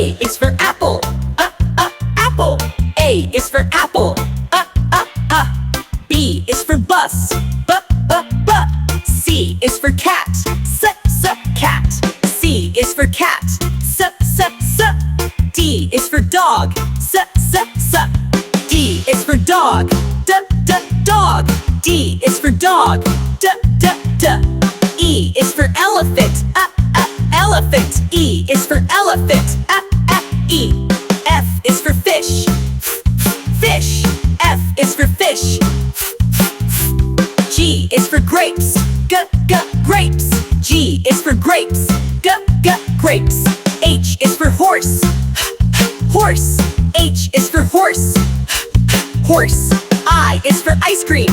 A is for apple, apple. A is for apple, B is for bus, b. C is for cat, cat. C is for cat, s. D is for dog, s. D is for dog, d. Dog. D is for dog, d. E is for elephant, elephant. E is for elephant, E. F is for fish, fish. F is for fish. G is for grapes, grapes. G is for grapes, grapes. H is for horse, horse. H is for horse, horse. I is for ice cream,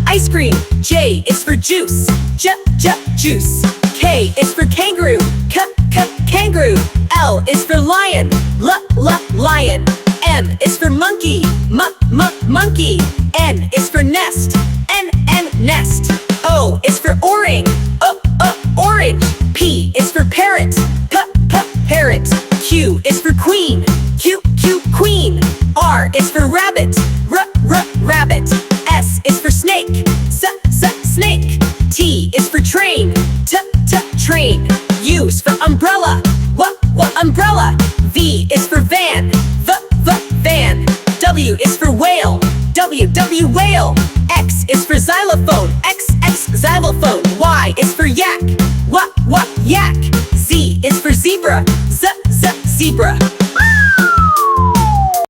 ice cream. J is for juice, juice. K is for kangaroo, kangaroo. L is for lion, lion. M is for monkey, monkey. N is for nest, n, nest. O is for orange, orange. P is for parrot, parrot. Q is for queen, queen. R is for rabbit, rabbit. S is for snake, snake. T is for train, train. U is for umbrella, umbrella. V is for van, van. W is for whale, whale. X is for xylophone, x, xylophone. Y is for yak, yak. Z is for zebra, zebra.